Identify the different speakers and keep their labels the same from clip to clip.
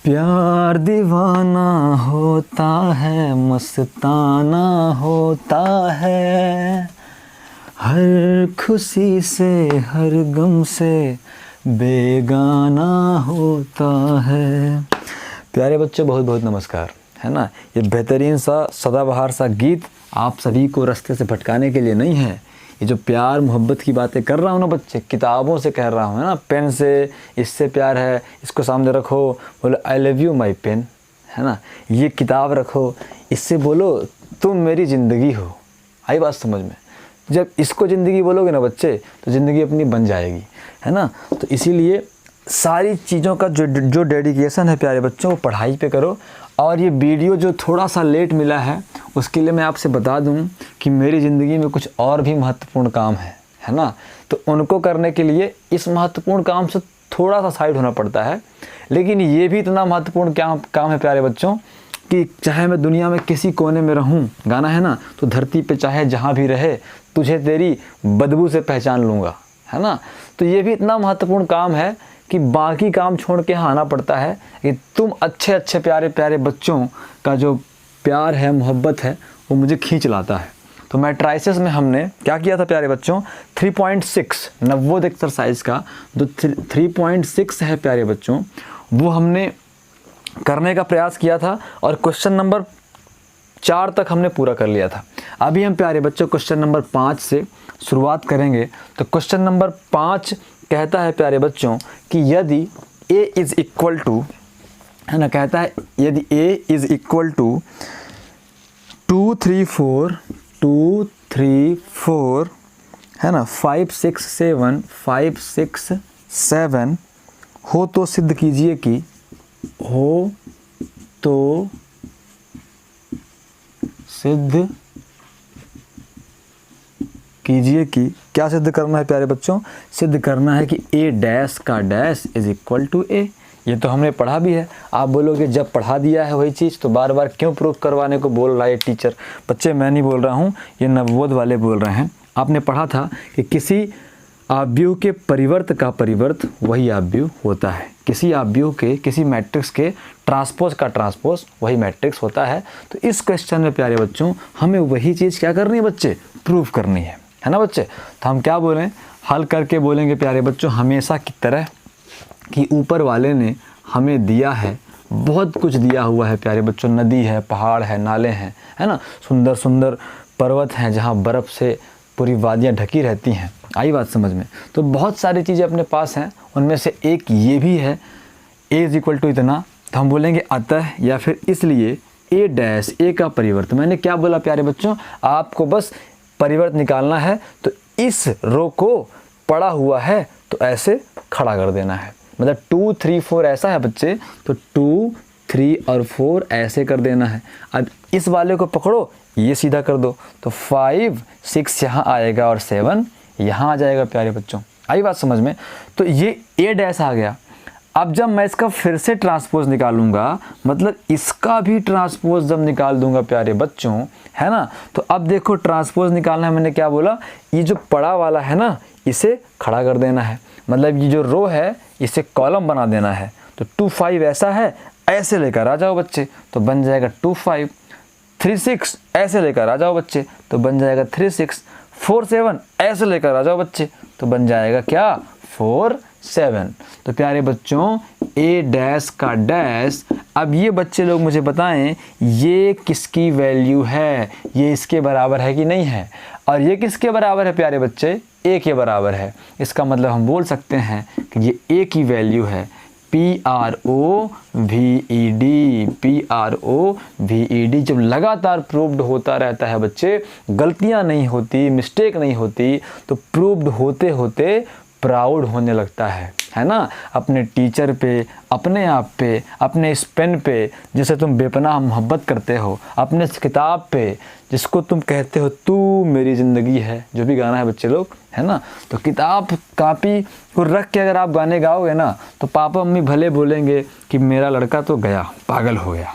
Speaker 1: प्यार दीवाना होता है, मस्ताना होता है, हर खुशी से हर गम से बेगाना होता है। प्यारे बच्चों, बहुत बहुत नमस्कार, है ना। ये बेहतरीन सा सदाबहार सा गीत आप सभी को रास्ते से भटकाने के लिए नहीं है। ये जो प्यार मोहब्बत की बातें कर रहा हूँ ना बच्चे, किताबों से कह रहा हूँ, है ना। पेन से, इससे प्यार है, इसको सामने रखो, बोलो I love you my pen, है ना। ये किताब रखो, इससे बोलो तुम मेरी ज़िंदगी हो। आई बात समझ में? जब इसको ज़िंदगी बोलोगे ना बच्चे, तो ज़िंदगी अपनी बन जाएगी, है ना। तो इसीलिए सारी चीज़ों का जो डेडिकेशन है प्यारे बच्चों, वो पढ़ाई पे करो। और ये वीडियो जो थोड़ा सा लेट मिला है, उसके लिए मैं आपसे बता दूं कि मेरी ज़िंदगी में कुछ और भी महत्वपूर्ण काम है ना। तो उनको करने के लिए इस महत्वपूर्ण काम से थोड़ा सा साइड होना पड़ता है। लेकिन ये भी इतना महत्वपूर्ण काम है प्यारे बच्चों कि चाहे मैं दुनिया में किसी कोने में रहूं, गाना है ना, तो धरती पे चाहे जहाँ भी रहे, तुझे तेरी बदबू से पहचान लूँगा, है ना। तो ये भी इतना महत्वपूर्ण काम है कि बाकी काम छोड़ के यहाँ आना पड़ता है कि तुम अच्छे अच्छे प्यारे प्यारे बच्चों का जो प्यार है, मोहब्बत है, वो मुझे खींच लाता है। तो मैट्राइसिस में हमने क्या किया था प्यारे बच्चों, 3.6 नवोद एक्सरसाइज का जो 3.6 है प्यारे बच्चों, वो हमने करने का प्रयास किया था और क्वेश्चन नंबर 4 तक हमने पूरा कर लिया था। अभी हम प्यारे बच्चों क्वेश्चन नंबर 5 से शुरुआत करेंगे। तो क्वेश्चन नंबर 5 कहता है प्यारे बच्चों कि यदि a इज़ इक्वल टू, है ना, कहता है यदि a इज़ इक्वल टू 2 3 4 है ना 5 6 7 हो तो सिद्ध कीजिए कि क्या सिद्ध करना है प्यारे बच्चों, सिद्ध करना है कि a डैश का dash is equal to a। ये तो हमने पढ़ा भी है। आप बोलोगे जब पढ़ा दिया है वही चीज़ तो बार बार क्यों प्रूफ करवाने को बोल रहा है टीचर। बच्चे मैं नहीं बोल रहा हूँ, ये नवोद वाले बोल रहे हैं। आपने पढ़ा था कि किसी आव्यूह के परिवर्त का परिवर्त वही आव्यूह होता है, किसी आव्यूह के, किसी मैट्रिक्स के ट्रांसपोज का ट्रांसपोज वही मैट्रिक्स होता है। तो इस क्वेश्चन में प्यारे बच्चों हमें वही चीज़ क्या करनी है बच्चे, प्रूफ करनी है ना बच्चे। तो हम क्या बोलें, हल करके बोलेंगे प्यारे बच्चों, हमेशा की तरह कि ऊपर वाले ने हमें दिया है, बहुत कुछ दिया हुआ है प्यारे बच्चों। नदी है, पहाड़ है, नाले हैं, है ना, सुंदर सुंदर पर्वत हैं जहाँ बर्फ़ से पूरी वादियाँ ढकी रहती हैं। आई बात समझ में? तो बहुत सारी चीज़ें अपने पास हैं, उनमें से एक ये भी है a इज़ इक्वल टू इतना। तो हम बोलेंगे अतः या फिर इसलिए a डैश, a का परिवर्त। मैंने क्या बोला प्यारे बच्चों, आपको बस परिवर्त निकालना है। तो इस रो को पड़ा हुआ है तो ऐसे खड़ा कर देना है, मतलब 2 3 4 ऐसा है बच्चे, तो 2 3 और 4 ऐसे कर देना है। अब इस वाले को पकड़ो, ये सीधा कर दो, तो 5 6 यहाँ आएगा और 7 यहाँ आ जाएगा प्यारे बच्चों। आई बात समझ में? तो ये a डैश आ गया। अब जब मैं इसका फिर से ट्रांसपोज निकालूंगा, मतलब इसका भी ट्रांसपोज जब निकाल दूंगा प्यारे बच्चों, है ना, तो अब देखो ट्रांसपोज निकालना है। मैंने क्या बोला, ये जो पड़ा वाला है ना, इसे खड़ा कर देना है, मतलब ये जो रो है इसे कॉलम बना देना है। तो 2 5 ऐसा है, ऐसे लेकर आ जाओ बच्चे, तो बन जाएगा 2 5। 3 6 ऐसे लेकर आ जाओ बच्चे, तो बन जाएगा 3 6। 4 7 ऐसे लेकर आ जाओ बच्चे, तो बन जाएगा क्या, 4 7। तो प्यारे बच्चों a डैश का डैश, अब ये बच्चे लोग मुझे बताएं ये किसकी वैल्यू है, ये इसके बराबर है कि नहीं है। और ये किसके बराबर है प्यारे बच्चे, a के बराबर है। इसका मतलब हम बोल सकते हैं कि ये a की वैल्यू है PROVED। जब लगातार प्रूव्ड होता रहता है बच्चे, गलतियां नहीं होती, मिस्टेक नहीं होती, तो प्रूव्ड होते होते प्राउड होने लगता है ना, अपने टीचर पे, अपने आप पे, अपने इस पेन पे जिसे तुम बेपनाह मोहब्बत करते हो, अपने इस किताब पे जिसको तुम कहते हो तू मेरी ज़िंदगी है, जो भी गाना है बच्चे लोग, है ना। तो किताब कापी को रख के अगर आप गाने गाओगे ना, तो पापा मम्मी भले बोलेंगे कि मेरा लड़का तो गया, पागल हो गया,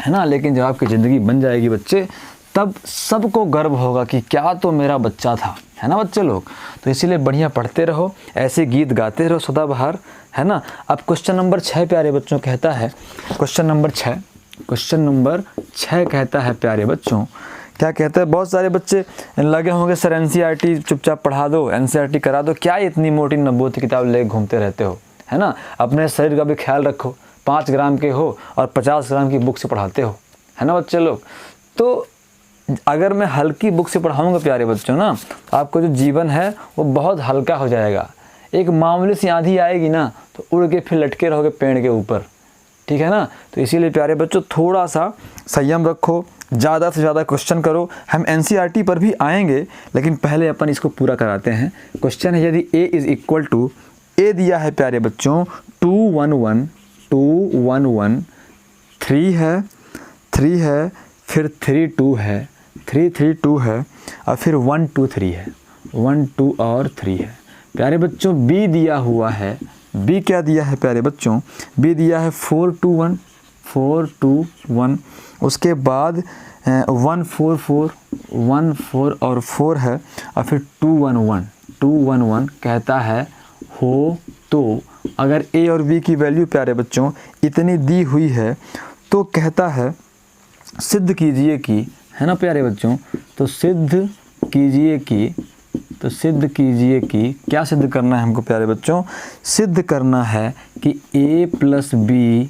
Speaker 1: है ना, लेकिन जब आपकी ज़िंदगी बन जाएगी बच्चे, तब सबको गर्व होगा कि क्या तो मेरा बच्चा था, है ना बच्चे लोग। तो इसीलिए बढ़िया पढ़ते रहो, ऐसे गीत गाते रहो सदाबहार, है ना। अब क्वेश्चन नंबर 6 प्यारे बच्चों कहता है, क्वेश्चन नंबर 6 कहता है प्यारे बच्चों, क्या कहता है, बहुत सारे बच्चे लगे होंगे सर एनसीईआरटी चुपचाप पढ़ा दो, एनसीईआरटी करा दो, क्या इतनी मोटी नब्बों की किताब लेके घूमते रहते हो, है ना। अपने शरीर का भी ख्याल रखो, 5 ग्राम के हो और 50 ग्राम की बुक से पढ़ाते हो, है ना बच्चे लोग। तो अगर मैं हल्की बुक से पढ़ाऊँगा प्यारे बच्चों ना, आपको जो जीवन है वो बहुत हल्का हो जाएगा। एक मामूली सी आंधी आएगी ना तो उड़ के फिर लटके रहोगे पेड़ के ऊपर, ठीक है ना। तो इसीलिए प्यारे बच्चों थोड़ा सा संयम रखो, ज़्यादा से ज़्यादा क्वेश्चन करो। हम एनसीईआरटी पर भी आएंगे, लेकिन पहले अपन इसको पूरा कराते हैं। क्वेश्चन है, यदि a इज़ इक्वल टू, ए दिया है प्यारे बच्चों 2 1 1 2 1 1, 3 है, फिर 3 2 है, 3 3 2 है, और फिर 1 2 3 है, 1 2 और 3 है प्यारे बच्चों। b दिया हुआ है, b क्या दिया है प्यारे बच्चों, b दिया है 4 2 1 4 2 1, उसके बाद 1 4 4 1 4 और 4 है, और फिर 2 1 1 2 1 1 कहता है हो। तो अगर a और b की वैल्यू प्यारे बच्चों इतनी दी हुई है तो कहता है सिद्ध कीजिए कि, है ना प्यारे बच्चों। तो सिद्ध कीजिए कि क्या सिद्ध करना है हमको प्यारे बच्चों, सिद्ध करना है कि a प्लस b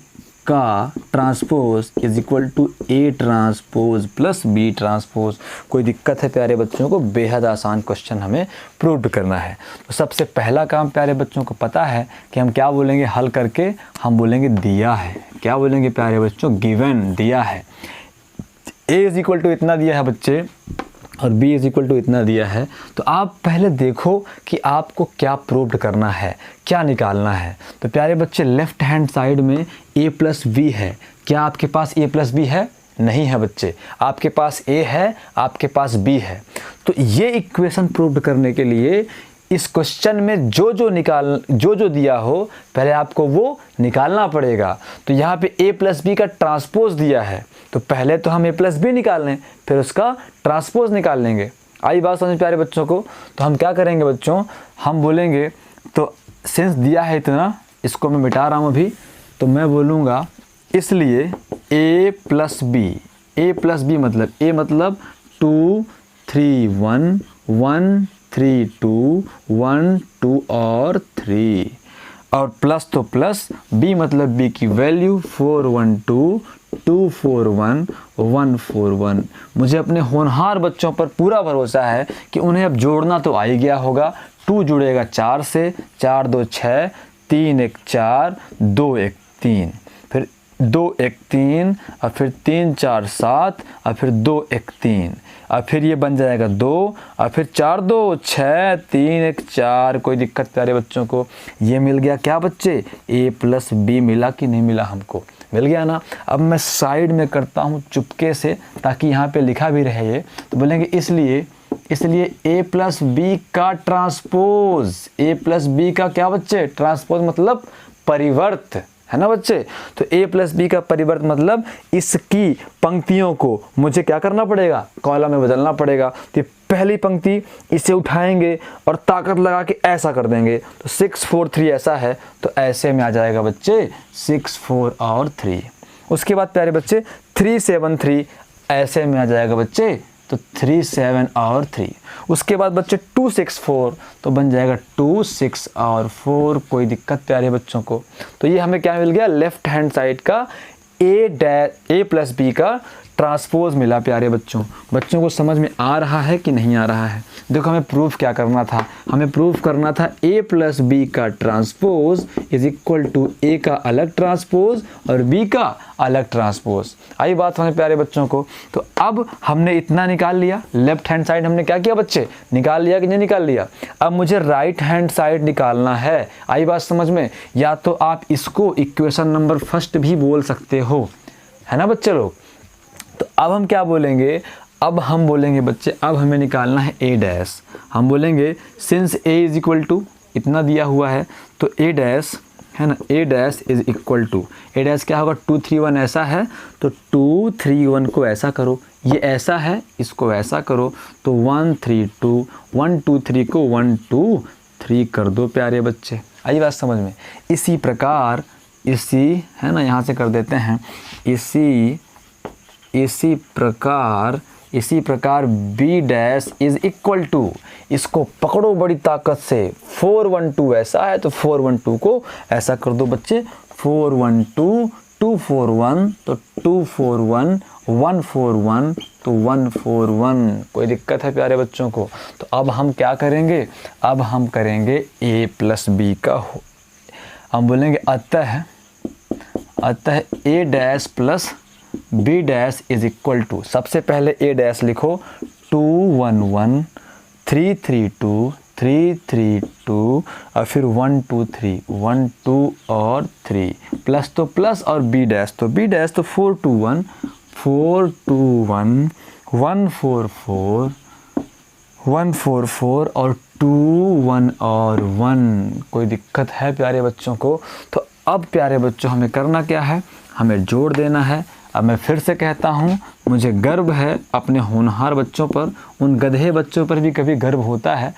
Speaker 1: का transpose is equal to a transpose plus b transpose. कोई दिक्कत है प्यारे बच्चों को, बेहद आसान क्वेश्चन हमें प्रूव करना है। तो सबसे पहला काम प्यारे बच्चों को पता है कि हम क्या बोलेंगे हल करके, हम बोलेंगे दिया है। क्या बोलेंगे प्यारे बच्चों, गिवन, दिया है। a इज इक्वल टू इतना दिया है बच्चे और b इज इक्वल टू इतना दिया है। तो आप पहले देखो कि आपको क्या प्रूव करना है, क्या निकालना है। तो प्यारे बच्चे लेफ्ट हैंड साइड में a प्लस b है। क्या आपके पास a प्लस b है? नहीं है बच्चे, आपके पास a है, आपके पास b है। तो ये इक्वेशन प्रूव करने के लिए इस क्वेश्चन में जो दिया हो पहले आपको वो निकालना पड़ेगा। तो यहाँ पे a प्लस बी का ट्रांसपोज दिया है, तो पहले तो हम a प्लस बी निकाल लें, फिर उसका ट्रांसपोज निकाल लेंगे। आई बात समझ प्यारे बच्चों को। तो हम क्या करेंगे बच्चों, हम बोलेंगे, तो सिंस दिया है इतना, इसको मैं मिटा रहा हूँ अभी, तो मैं बोलूँगा इसलिए a प्लस बी मतलब 2 3 1 1 3 2 1 2 और 3, और प्लस तो प्लस, b मतलब b की वैल्यू 4 1 2 2 4 1 1 4 1। मुझे अपने होनहार बच्चों पर पूरा भरोसा है कि उन्हें अब जोड़ना तो आ ही गया होगा। 2 जुड़ेगा 4 से, 4 2 6, 3 1 4, 2 1 3, फिर 2 1 3, और फिर 3 4 7, और फिर 2 1 3, और फिर ये बन जाएगा 2, और फिर 4 2 6, 3 1 4। कोई दिक्कत प्यारे बच्चों को? ये मिल गया क्या बच्चे, a प्लस बी मिला कि नहीं मिला? हमको मिल गया ना। अब मैं साइड में करता हूँ चुपके से ताकि यहाँ पे लिखा भी रहे ये। तो बोलेंगे इसलिए a प्लस बी का ट्रांसपोज, a प्लस बी का क्या बच्चे, ट्रांसपोज मतलब परिवर्त, है ना बच्चे। तो a प्लस बी का परिवर्त मतलब इसकी पंक्तियों को मुझे क्या करना पड़ेगा, कॉलम में बदलना पड़ेगा। तो पहली पंक्ति इसे उठाएंगे और ताकत लगा के ऐसा कर देंगे, तो 6 4 3 ऐसा है, तो ऐसे में आ जाएगा बच्चे 6 4 और 3। उसके बाद प्यारे बच्चे 3 7 3 ऐसे में आ जाएगा बच्चे, तो 3 7 और 3। उसके बाद बच्चे 2 6 4, तो बन जाएगा 2 6 और 4। कोई दिक्कत प्यारे बच्चों को? तो ये हमें क्या मिल गया, लेफ्ट हैंड साइड का a प्लस बी का ट्रांसपोज मिला प्यारे बच्चों। बच्चों को समझ में आ रहा है कि नहीं आ रहा है? देखो हमें प्रूफ क्या करना था, हमें प्रूफ करना था a प्लस बी का transpose is equal to a का अलग ट्रांसपोज और b का अलग ट्रांसपोज। आई बात हमें प्यारे बच्चों को। तो अब हमने इतना निकाल लिया, लेफ्ट हैंड साइड हमने क्या किया बच्चे, निकाल लिया कि नहीं निकाल लिया। अब मुझे राइट हैंड साइड निकालना है। आई बात समझ में? या तो आप इसको इक्वेशन नंबर फर्स्ट भी बोल सकते हो, है ना बच्चे लोग। तो अब हम क्या बोलेंगे, अब हम बोलेंगे बच्चे, अब हमें निकालना है a डैश। हम बोलेंगे since a is equal to इतना दिया हुआ है, तो a डैश है ना, a dash is equal to, a dash क्या होगा 2 3 1 ऐसा है, तो 2 3 1 को ऐसा करो, ये ऐसा है, इसको ऐसा करो, तो 1 3 2 1 2 3 को 1 2 3 कर दो प्यारे बच्चे। आई बात समझ में। इसी प्रकार इसी है ना, यहाँ से कर देते हैं, इसी प्रकार b dash is equal to, इसको पकड़ो बड़ी ताकत से, 4 1 2 ऐसा है तो 4 1 2 को ऐसा कर दो बच्चे, 4 1 2 2 4 1 तो 2 4 1 1 4 1 तो 1 4 1। कोई दिक्कत है प्यारे बच्चों को? तो अब हम क्या करेंगे, अब हम करेंगे a प्लस बी का, हम बोलेंगे अतः a dash plus b dash is equal to, सबसे पहले a डैश लिखो 2 1 1 3 3 2 3 3 2 और फिर 1 2 3 1 2 और 3 प्लस तो प्लस और b डैश तो 4 2 1 4 2 1 1 4 4 1 4 4 और 2 1 और 1। कोई दिक्कत है प्यारे बच्चों को? तो अब प्यारे बच्चों हमें करना क्या है, हमें जोड़ देना है। अब मैं फिर से कहता हूँ, मुझे गर्व है अपने होनहार बच्चों पर, उन गधे बच्चों पर भी कभी गर्व होता है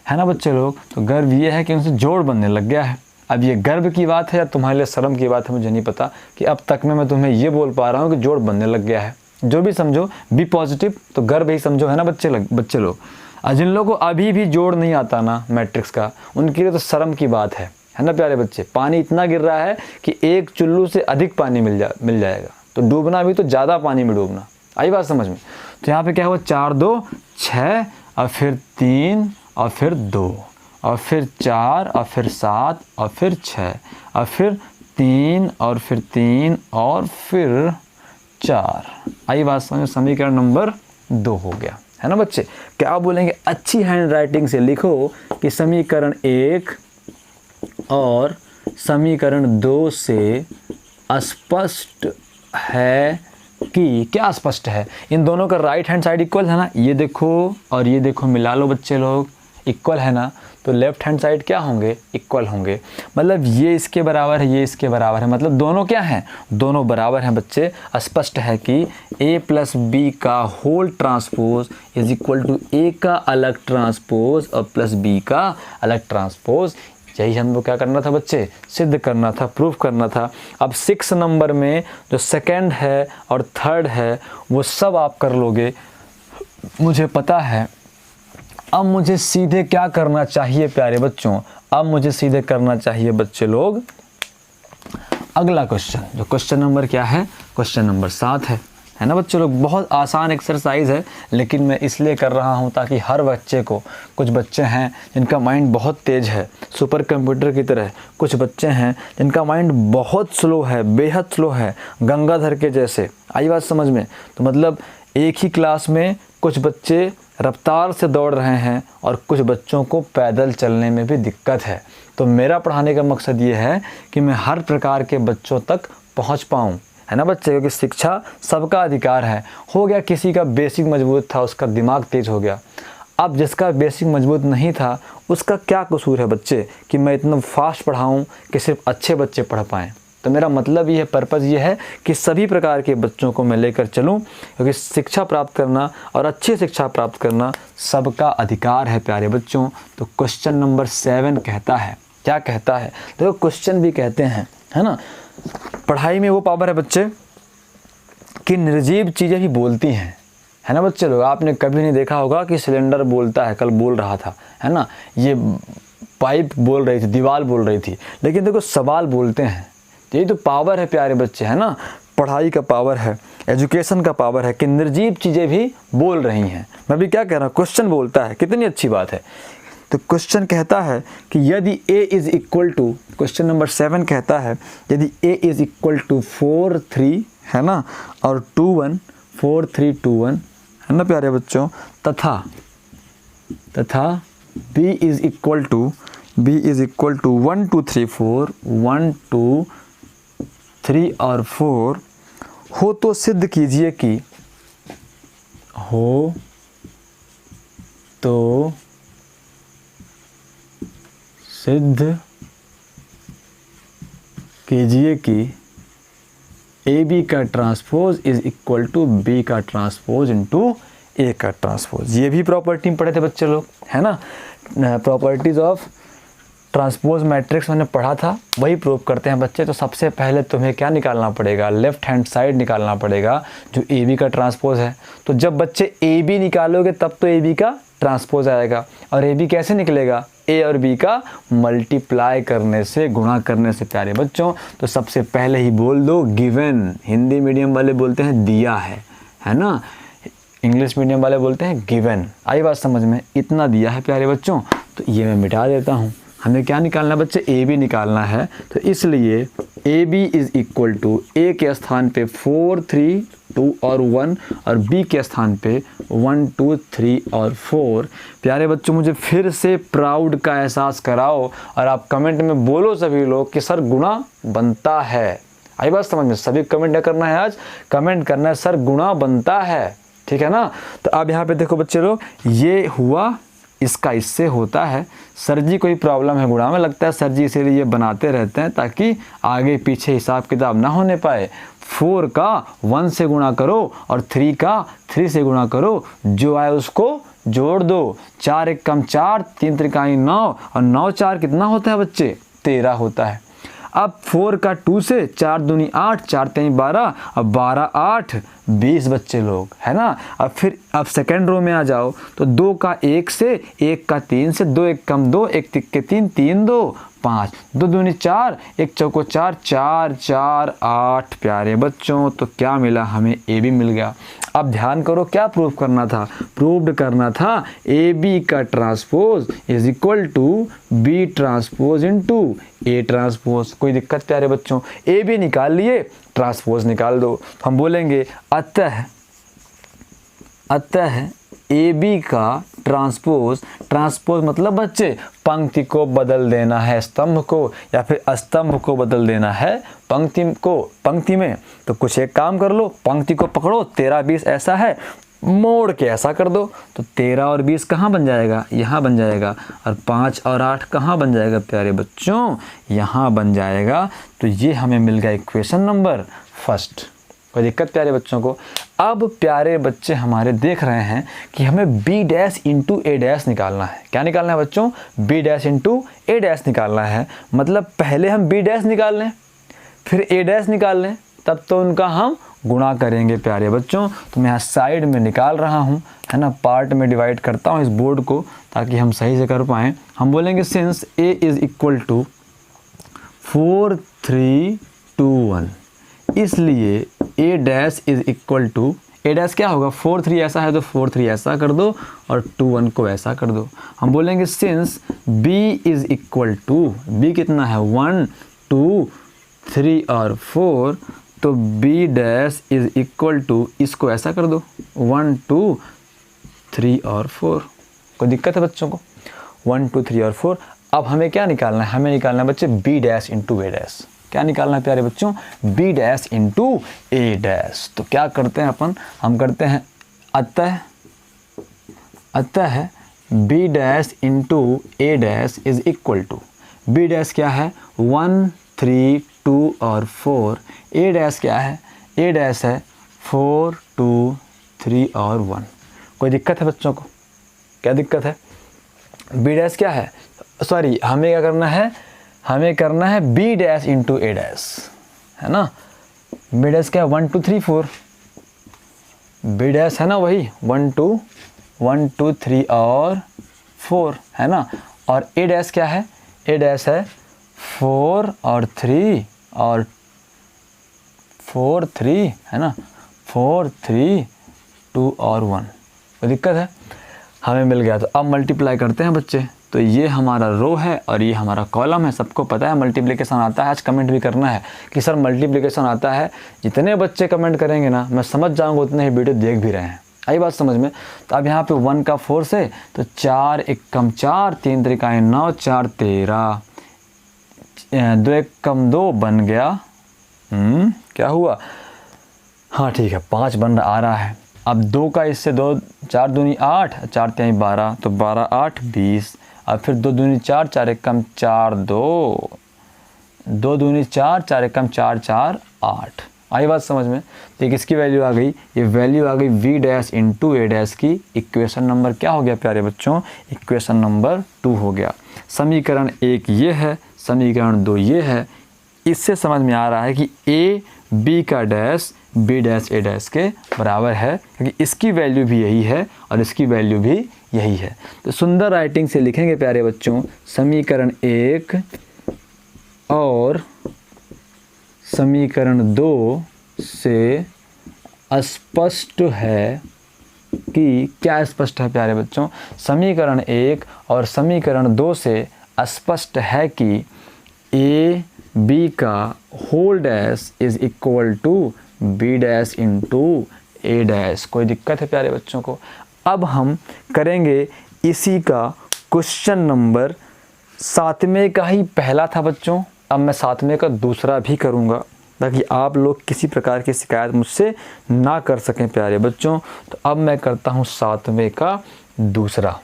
Speaker 1: ना बच्चे लोग? तो गर्व ये है कि उनसे जोड़ बनने लग गया है। अब ये गर्व की बात है या तुम्हारे लिए शर्म की बात है मुझे नहीं पता, कि अब तक में मैं तुम्हें ये बोल पा रहा हूँ कि जोड़ बनने लग गया है। जो भी समझो, बी पॉजिटिव, तो गर्व ही समझो, है ना बच्चे लोग। और जिन लोगों को अभी भी जोड़ नहीं आता ना मैट्रिक्स का, उनके लिए तो शर्म की बात है ना प्यारे बच्चे। पानी इतना गिर रहा है कि एक चुल्लू से अधिक पानी मिल जाएगा, तो डूबना भी तो ज़्यादा पानी में डूबना। आई बात समझ में? तो यहाँ पे क्या हुआ, 4 2 6 और फिर 3 और फिर 2 और फिर 4 और फिर 7 और फिर 6 और फिर 3 और फिर 3 और फिर 4। आई बात समझ में? समीकरण नंबर 2 हो गया, है ना बच्चे? क्या बोलेंगे, अच्छी हैंड राइटिंग से लिखो कि समीकरण 1 और समीकरण 2 से स्पष्ट है कि, क्या स्पष्ट है, इन दोनों का राइट हैंड साइड इक्वल है ना, ये देखो और ये देखो मिला लो बच्चे लोग, इक्वल है ना, तो लेफ्ट हैंड साइड क्या होंगे, इक्वल होंगे। मतलब ये इसके बराबर है, ये इसके बराबर है, मतलब दोनों क्या हैं, दोनों बराबर हैं बच्चे। स्पष्ट है कि a प्लस बी का whole transpose is equal to a का अलग ट्रांसपोज और प्लस b का अलग ट्रांसपोज। यही हमको क्या करना था बच्चे, सिद्ध करना था, प्रूफ करना था। अब 6 नंबर में जो सेकंड है और थर्ड है वो सब आप कर लोगे, मुझे पता है। अब मुझे सीधे क्या करना चाहिए प्यारे बच्चों, अब मुझे सीधे करना चाहिए बच्चे लोग अगला क्वेश्चन, जो क्वेश्चन नंबर क्या है, क्वेश्चन नंबर 7 है ना बच्चे लोग। बहुत आसान एक्सरसाइज है, लेकिन मैं इसलिए कर रहा हूँ ताकि हर बच्चे को, कुछ बच्चे हैं जिनका माइंड बहुत तेज़ है सुपर कंप्यूटर की तरह, कुछ बच्चे हैं जिनका माइंड बहुत स्लो है, बेहद स्लो है, गंगाधर के जैसे। आई बात समझ में? तो मतलब एक ही क्लास में कुछ बच्चे रफ्तार से दौड़ रहे हैं और कुछ बच्चों को पैदल चलने में भी दिक्कत है। तो मेरा पढ़ाने का मकसद ये है कि मैं हर प्रकार के बच्चों तक पहुँच पाऊँ, है ना बच्चे, क्योंकि शिक्षा सबका अधिकार है। हो गया किसी का बेसिक मजबूत था, उसका दिमाग तेज हो गया। अब जिसका बेसिक मजबूत नहीं था उसका क्या कसूर है बच्चे कि मैं इतना फास्ट पढ़ाऊँ कि सिर्फ अच्छे बच्चे पढ़ पाएँ। तो मेरा मतलब ये है, पर्पज़ ये है कि सभी प्रकार के बच्चों को मैं लेकर चलूँ, क्योंकि शिक्षा प्राप्त करना और अच्छी शिक्षा प्राप्त करना सबका अधिकार है प्यारे बच्चों। तो क्वेश्चन नंबर 7 कहता है, क्या कहता है, देखो क्वेश्चन भी कहते हैं, है ना। पढ़ाई में वो पावर है बच्चे कि निर्जीव चीज़ें भी बोलती हैं, है ना बच्चे लोग। आपने कभी नहीं देखा होगा कि सिलेंडर बोलता है, कल बोल रहा था, है ना, ये पाइप बोल रही थी, दीवार बोल रही थी, लेकिन देखो सवाल बोलते हैं। यही तो पावर है प्यारे बच्चे, है ना। पढ़ाई का पावर है, एजुकेशन का पावर है कि निर्जीव चीज़ें भी बोल रही हैं। मैं भी क्या कह रहा हूँ, क्वेश्चन बोलता है, कितनी अच्छी बात है। तो क्वेश्चन कहता है कि यदि a is equal to, question number 7 कहता है यदि a इज़ इक्वल टू 4 3, है ना, और 2 1 4 3 2 1, है ना प्यारे बच्चों, तथा b इज़ इक्वल टू 1 2 3 4 1 2 3 और 4 हो, तो सिद्ध कीजिए कि, हो तो सिद्ध कीजिए कि ए बी का transpose is equal to B का ट्रांसपोज इंटू ए का ट्रांसपोज। ये भी प्रॉपर्टी पढ़े थे बच्चे लोग, है ना, प्रॉपर्टीज ऑफ ट्रांसपोज मैट्रिक्स मैंने पढ़ा था, वही प्रूव करते हैं बच्चे। तो सबसे पहले तुम्हें क्या निकालना पड़ेगा, लेफ्ट हैंड साइड निकालना पड़ेगा जो ए बी का ट्रांसपोज है। तो जब बच्चे ए बी निकालोगे तब तो ए बी का ट्रांसपोज आएगा। और ए बी कैसे निकलेगा, ए और बी का मल्टीप्लाई करने से, गुणा करने से प्यारे बच्चों। तो सबसे पहले ही बोल दो गिवन, हिंदी मीडियम वाले बोलते हैं दिया है ना, इंग्लिश मीडियम वाले बोलते हैं गिवन। आई बात समझ में, इतना दिया है प्यारे बच्चों। तो ये मैं मिटा देता हूँ। हमें क्या निकालना है बच्चे, ए बी निकालना है। तो इसलिए A B is equal to A के स्थान पे 4 3 2 और 1 और बी के स्थान पे 1 2 3 और 4। प्यारे बच्चों मुझे फिर से प्राउड का एहसास कराओ और आप कमेंट में बोलो सभी लोग कि सर गुणा बनता है। आई बात समझ में, सभी कमेंट क्या करना है, आज कमेंट करना है सर गुणा बनता है, ठीक है ना। तो अब यहाँ पे देखो बच्चे लोग, ये हुआ, इसका इससे होता है। सर जी कोई प्रॉब्लम है गुणा में, लगता है सर जी इसीलिए ये बनाते रहते हैं ताकि आगे पीछे हिसाब किताब ना होने पाए। 4 का 1 से गुणा करो और 3 का 3 से गुणा करो, जो आए उसको जोड़ दो। 4 1 कम 4, 3 त्रिकाई 9 और 9 4 कितना होता है बच्चे, 13 होता है। अब 4 का 2 से, 4 दूनी 8, 4 3 12 और 12 8 20 बच्चे लोग, है ना। अब सेकेंड रो में आ जाओ तो 2 का 1 से, 1 का 3 से, 2 1 कम 2, 1 तिक्के 3, 3 2 5, 2 दूनी 4, 1 चौको 4, 4 4 8 प्यारे बच्चों। तो क्या मिला हमें, ए बी मिल गया। अब ध्यान करो क्या प्रूव करना था, प्रूव्ड करना था ए बी का transpose is equal to B transpose into A transpose. कोई दिक्कत प्यारे बच्चों, ए बी निकाल लिए, ट्रांसपोज निकाल दो। हम बोलेंगे अतः ए बी का ट्रांसपोज मतलब बच्चे पंक्ति को बदल देना है स्तंभ को, या फिर स्तंभ को बदल देना है पंक्ति में। तो कुछ एक काम कर लो, पंक्ति को पकड़ो, 13 20 ऐसा है, मोड़ के ऐसा कर दो तो 13 और 20 कहाँ बन जाएगा, यहाँ बन जाएगा। और 5 और 8 कहाँ बन जाएगा प्यारे बच्चों, यहाँ बन जाएगा। तो ये हमें मिल गया इक्वेशन नंबर फर्स्ट। कोई दिक्कत प्यारे बच्चों को। अब प्यारे बच्चे हमारे देख रहे हैं कि हमें B dash into A dash निकालना है। क्या निकालना है बच्चों, B dash into A dash निकालना है। मतलब पहले हम बी डैश निकाल लें फिर ए डैश निकाल लें, तब तो उनका हम गुणा करेंगे प्यारे बच्चों। तो मैं यहाँ साइड में निकाल रहा हूँ, है ना, पार्ट में डिवाइड करता हूँ इस बोर्ड को ताकि हम सही से कर पाएँ। हम बोलेंगे since A is equal to 4 3 2 1, इसलिए A dash is equal to, A dash क्या होगा, 4 3 ऐसा है तो 4 3 ऐसा कर दो और 2 1 को ऐसा कर दो। हम बोलेंगे since B is equal to, B कितना है 1 2 3 और 4, तो B dash is equal to, इसको ऐसा कर दो 1 2 3 और 4। कोई दिक्कत है बच्चों को, 1 2 3 और 4। अब हमें क्या निकालना है, हमें निकालना है बच्चे B dash into A dash. क्या निकालना है प्यारे बच्चों, B dash into A dash. तो क्या करते हैं अपन, हम करते हैं अतः B dash into A dash is equal to, B dash क्या है 1 3 2 और 4, ए डैश क्या है, ए डैश है 4 2 3 और 1। कोई दिक्कत है बच्चों को, क्या दिक्कत है, बी डैश क्या है, सॉरी हमें क्या करना है, हमें करना है B dash into A dash, है ना। बी डैश क्या है 1 2 3 4, बी डैश है ना वही 1 2 3 और 4, है ना। और ए डैश क्या है, ए डैश है 4 और 3 और 4 3, है ना, 4 3 2 और 1। तो दिक्कत है, हमें मिल गया। तो अब मल्टीप्लाई करते हैं बच्चे। तो ये हमारा रो है और ये हमारा कॉलम है। सबको पता है मल्टीप्लिकेशन आता है, आज कमेंट भी करना है कि सर मल्टीप्लिकेशन आता है। जितने बच्चे कमेंट करेंगे ना, मैं समझ जाऊंगा उतने ही वीडियो देख भी रहे हैं। आई बात समझ में। तो अब यहाँ पे 1 का 4 से, तो 4 1 कम 4, 3 त्रिकाई 9, 4 13, 2 1 कम 2 बन गया, क्या हुआ, हाँ ठीक है 5 बन आ रहा है। अब 2 का इससे 2, 4 दूनी 8, 4 3 12, तो 12 8 20। अब फिर 2 दूनी 4, 4 1 कम 4 2, 2 दूनी 4, 4 1 कम 4 4 8। आई बात समझ में। तो किसकी वैल्यू आ गई, ये वैल्यू आ गई v dash into a dash की। इक्वेशन नंबर क्या हो गया प्यारे बच्चों, इक्वेशन नंबर 2 हो गया। समीकरण 1 ये है, समीकरण 2 ये है। इससे समझ में आ रहा है कि a b का dash b dash a dash के बराबर है, क्योंकि इसकी वैल्यू भी यही है और इसकी वैल्यू भी यही है। तो सुंदर राइटिंग से लिखेंगे प्यारे बच्चों, समीकरण 1 और समीकरण 2 से स्पष्ट है कि, क्या स्पष्ट है प्यारे बच्चों, समीकरण 1 और समीकरण 2 से स्पष्ट है कि ए बी का whole dash is equal to B dash into A dash. कोई दिक्कत है प्यारे बच्चों को। अब हम करेंगे इसी का क्वेश्चन नंबर 7वें का ही पहला था बच्चों, अब मैं 7वें का दूसरा भी करूँगा ताकि आप लोग किसी प्रकार की शिकायत मुझसे ना कर सकें प्यारे बच्चों। तो अब मैं करता हूँ 7वें का दूसरा।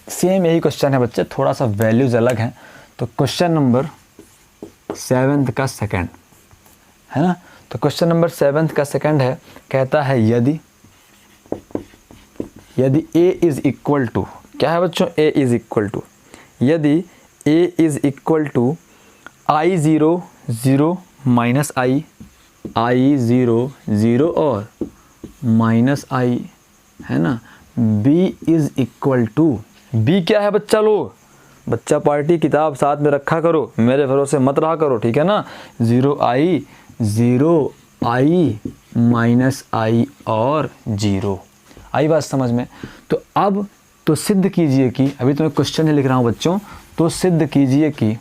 Speaker 1: सेम यही क्वेश्चन है बच्चे, थोड़ा सा वैल्यूज अलग हैं। तो क्वेश्चन नंबर 7 का सेकंड है ना। तो क्वेश्चन नंबर 7 का सेकंड है, कहता है यदि a इज इक्वल टू, क्या है बच्चों, a इज इक्वल टू, यदि a is equal to I0 0 minus I0 0 और माइनस I है ना, b is equal to, b क्या है बच्चा लोग, बच्चा पार्टी किताब साथ में रखा करो, मेरे भरोसे मत रहा करो, ठीक है ना। 0 I माइनस I और 0, आई बात समझ में। तो अब तो सिद्ध कीजिए कि, अभी तो मैं क्वेश्चन ही लिख रहा हूँ बच्चों, तो सिद्ध कीजिए कि,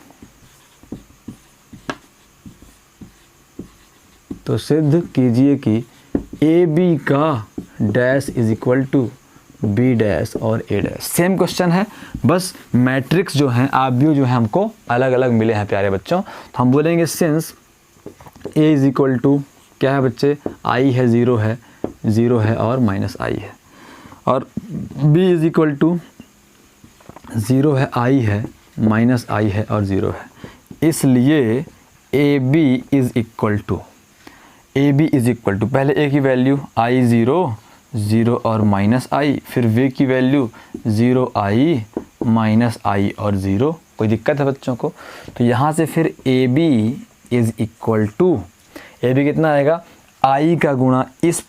Speaker 1: तो सिद्ध कीजिए कि ए बी का dash is equal to B dash और ए डैश। सेम क्वेश्चन है, बस मैट्रिक्स जो हैं, आव्यूह जो हैं हमको अलग अलग मिले हैं प्यारे बच्चों। तो हम बोलेंगे since A is equal to, क्या है बच्चे, आई है, 0 है और माइनस आई है, और b इज इक्वल टू 0 है, आई है, माइनस आई है और 0 है। इसलिए A B is equal to, पहले a की वैल्यू I0 0 और माइनस I, फिर v की वैल्यू 0 I माइनस I और 0। कोई दिक्कत है बच्चों को। तो यहाँ से फिर A B is equal to, A B कितना आएगा, I का गुणा इस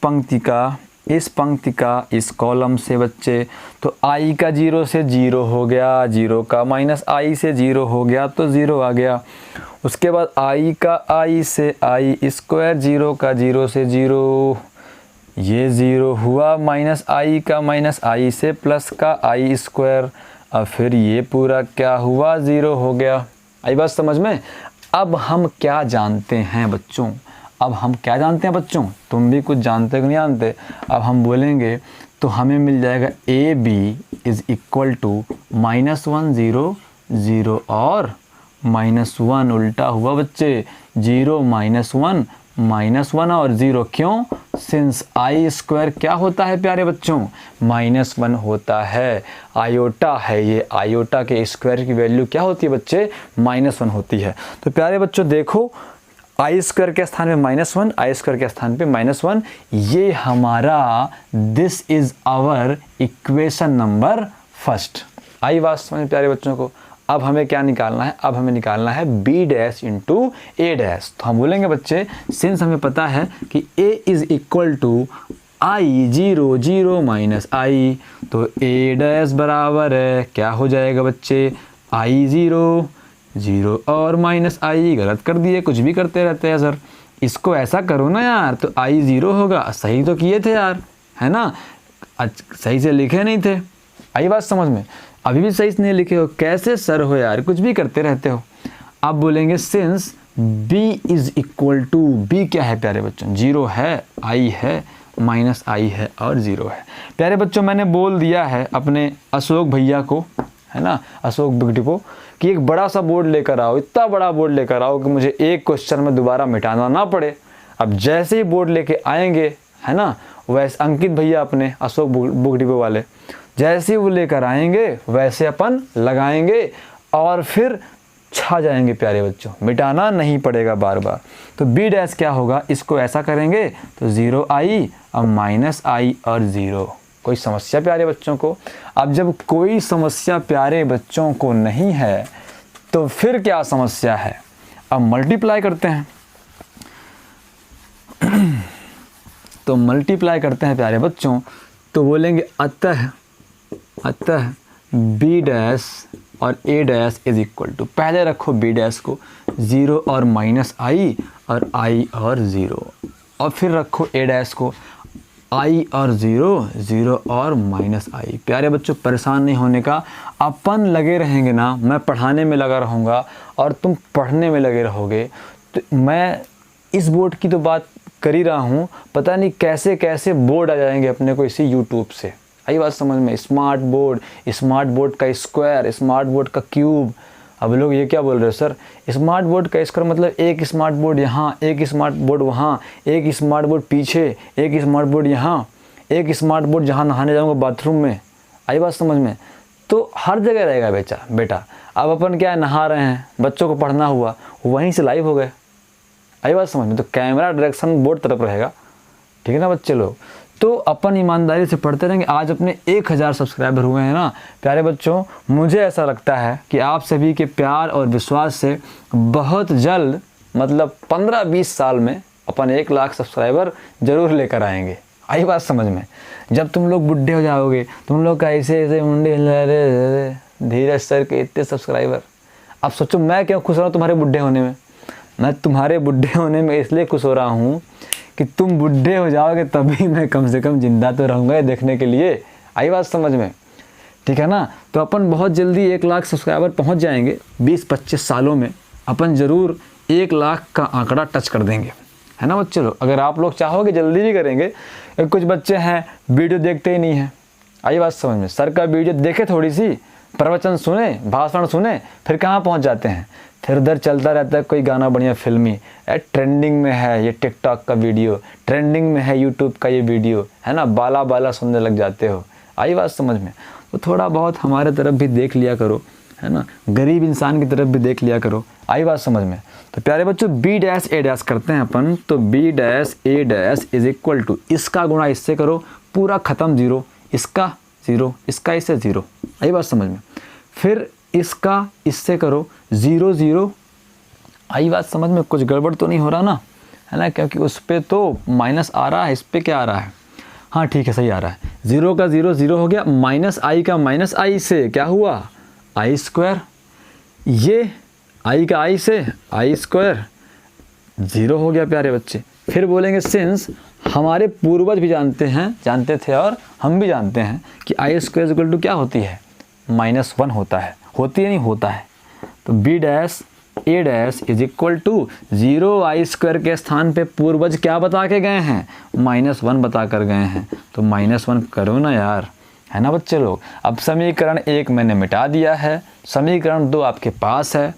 Speaker 1: पंक्ति का इस कॉलम से बच्चे, तो I का 0 से 0 हो गया, 0 का माइनस I से 0 हो गया तो 0 आ गया। उसके बाद I का I से I स्क्वायर, 0 का 0 से 0, ये 0 हुआ, माइनस I का माइनस I से प्लस का I स्क्वायर, अब फिर ये पूरा क्या हुआ, 0 हो गया। आई बात समझ में। अब हम क्या जानते हैं बच्चों, तुम भी कुछ जानते कि नहीं जानते। अब हम बोलेंगे तो हमें मिल जाएगा A B is equal to -1 0 0 और -1, उल्टा हुआ बच्चे, 0 -1 और 0। क्यों, सिंस आई स्क्वायर क्या होता है प्यारे बच्चों, -1 होता है। आयोटा है ये, आयोटा के स्क्वायर की वैल्यू क्या होती है बच्चे, -1 होती है। तो प्यारे बच्चों देखो, आई स्क्वायर के स्थान पे -1, आई स्क्वायर के स्थान पे -1, ये हमारा, this is our equation number first. आई बात समझ प्यारे बच्चों को। अब हमें क्या निकालना है, अब हमें निकालना है b dash into A dash. तो हम बोलेंगे बच्चे, सिंस हमें पता है कि a is equal to I0 0 minus I, तो a डैश बराबर है, क्या हो जाएगा बच्चे, I0 0 और माइनस I। गलत कर दिए, कुछ भी करते रहते हैं सर, इसको ऐसा करो ना यार, तो I0 होगा। सही तो किए थे यार, है ना, सही से लिखे नहीं थे। आई बात समझ में, अभी भी सही से नहीं लिखे हो, कैसे सर हो यार, कुछ भी करते रहते हो। अब बोलेंगे since b is equal to, b क्या है प्यारे बच्चों, 0 है, I है, माइनस I है और 0 है। प्यारे बच्चों मैंने बोल दिया है अपने अशोक भैया को, है ना, अशोक बिग डिपो, कि एक बड़ा सा बोर्ड लेकर आओ, इतना बड़ा बोर्ड लेकर आओ कि मुझे एक क्वेश्चन में दोबारा मिटाना ना पड़े। अब जैसे ही बोर्ड लेके आएंगे, है ना, वैसे अंकित भैया अपने अशोक बुक डिपो वाले, जैसे वो लेकर आएंगे वैसे अपन लगाएंगे और फिर छा जाएंगे प्यारे बच्चों, मिटाना नहीं पड़ेगा बार बार। तो बी डैश क्या होगा, इसको ऐसा करेंगे तो 0 आई और माइनस आई और 0। कोई समस्या प्यारे बच्चों को? अब जब कोई समस्या प्यारे बच्चों को नहीं है तो फिर क्या समस्या है? अब मल्टीप्लाई करते हैं। तो मल्टीप्लाई करते हैं प्यारे बच्चों, तो बोलेंगे अतः बी डैश और A dash is equal to, पहले रखो बी डैश को 0 और माइनस आई और आई और 0, और फिर रखो ए डैश को आई और 0, 0 और माइनस आई। प्यारे बच्चों परेशान नहीं होने का, अपन लगे रहेंगे ना, मैं पढ़ाने में लगा रहूँगा और तुम पढ़ने में लगे रहोगे। तो मैं इस बोर्ड की तो बात कर ही रहा हूँ, पता नहीं कैसे कैसे बोर्ड आ जाएंगे अपने को इसी यूट्यूब से। आई बात समझ में? स्मार्ट बोर्ड का स्क्वायर, स्मार्ट बोर्ड का क्यूब। अब लोग ये क्या बोल रहे हो सर, स्मार्ट बोर्ड का स्क्वायर मतलब एक स्मार्ट बोर्ड यहाँ, एक स्मार्ट बोर्ड वहाँ, एक स्मार्ट बोर्ड पीछे, एक स्मार्ट बोर्ड यहाँ, एक स्मार्ट बोर्ड जहाँ नहाने जाऊँगा बाथरूम में। आई बात समझ में? तो हर जगह रहेगा बेटा। अब अपन क्या है, नहा रहे हैं, बच्चों को पढ़ना हुआ, वहीं से लाइव हो गए। आई बात समझ में? तो कैमरा डायरेक्शन बोर्ड तरफ रहेगा, ठीक है ना बच्चे लोग? तो अपन ईमानदारी से पढ़ते रहेंगे। आज अपने 1000 सब्सक्राइबर हुए हैं ना प्यारे बच्चों, मुझे ऐसा लगता है कि आप सभी के प्यार और विश्वास से बहुत जल्द, मतलब 15-20 साल में अपन 1 लाख सब्सक्राइबर जरूर लेकर आएंगे। आई बात समझ में? जब तुम लोग बुढ़े हो जाओगे, तुम लोग का ऐसे मुंडे हिला रहे, धीरज सर के इतने सब्सक्राइबर। अब सोचो मैं क्यों खुश हो रहा हूँ तुम्हारे बुढ़े होने में? मैं तुम्हारे बुढ़े होने में इसलिए खुश हो रहा हूँ कि तुम बुढ़े हो जाओगे तभी मैं कम से कम जिंदा तो रहूँगा देखने के लिए। आई बात समझ में? ठीक है ना? तो अपन बहुत जल्दी 1 लाख सब्सक्राइबर पहुँच जाएंगे। 20-25 सालों में अपन ज़रूर 1 लाख का आंकड़ा टच कर देंगे, है ना बच्चे लोग? अगर आप लोग चाहोगे जल्दी भी करेंगे। कुछ बच्चे हैं वीडियो देखते ही नहीं हैं। आई बात समझ में? सर का वीडियो देखे, थोड़ी सी प्रवचन सुने, भाषण सुने, फिर कहाँ पहुँच जाते हैं, फिर उधर चलता रहता है कोई गाना बढ़िया फिल्मी, ट्रेंडिंग में है ये टिकटॉक का वीडियो, ट्रेंडिंग में है यूट्यूब का ये वीडियो, है ना? बाला सुनने लग जाते हो। आई बात समझ में? तो थोड़ा बहुत हमारे तरफ भी देख लिया करो, है ना? गरीब इंसान की तरफ भी देख लिया करो। आई बात समझ में? तो प्यारे बच्चों बी डैश ए डैश करते हैं अपन। तो B dash A dash is equal to, इसका गुणा इससे करो, पूरा ख़त्म 0, इसका 0, इसका इससे 0। आई बात समझ में? फिर इसका इससे करो 0, 0। आई बात समझ में? कुछ गड़बड़ तो नहीं हो रहा ना, है ना? क्योंकि उस पर तो माइनस आ रहा है, इस पर क्या आ रहा है? हाँ ठीक है, सही आ रहा है। 0 का 0, 0 हो गया, माइनस आई का माइनस आई से क्या हुआ, आई स्क्वायर। ये आई का आई से आई स्क्वायर, 0 हो गया प्यारे बच्चे। फिर बोलेंगे सिंस हमारे पूर्वज भी जानते थे और हम भी जानते हैं कि आई स्क्वायर इक्वल टू क्या होती है, -1 होता है। होती है नहीं, होता है। तो B dash A dash is equal to 0 I square के स्थान पे पूर्वज क्या बता के गए हैं, -1 बता कर गए हैं। तो -1 करो ना यार, है ना बच्चे लोग? अब समीकरण 1 मैंने मिटा दिया है, समीकरण 2 आपके पास है।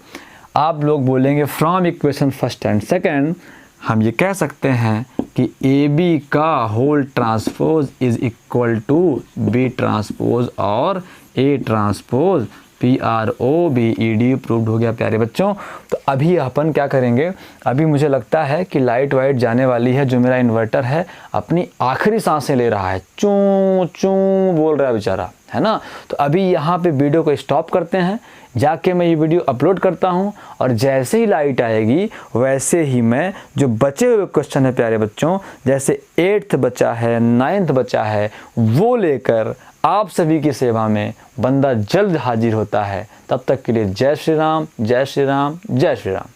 Speaker 1: आप लोग बोलेंगे from equation first and second हम ये कह सकते हैं कि ए बी का whole transpose is equal to B transpose और ए ट्रांसपोज PROVED प्रूव्ड हो गया प्यारे बच्चों। तो अभी अपन क्या करेंगे, अभी मुझे लगता है कि लाइट वाइट जाने वाली है। जो मेरा इन्वर्टर है अपनी आखिरी सांसें ले रहा है, चूं चूं बोल रहा है बेचारा, है ना? तो अभी यहाँ पे वीडियो को स्टॉप करते हैं, जाके मैं ये वीडियो अपलोड करता हूँ और जैसे ही लाइट आएगी वैसे ही मैं जो बचे हुए क्वेश्चन है प्यारे बच्चों, जैसे 8th बचा है, 9th बचा है, वो लेकर आप सभी की सेवा में बंदा जल्द हाजिर होता है। तब तक के लिए जय श्री राम, जय श्री राम, जय श्री राम।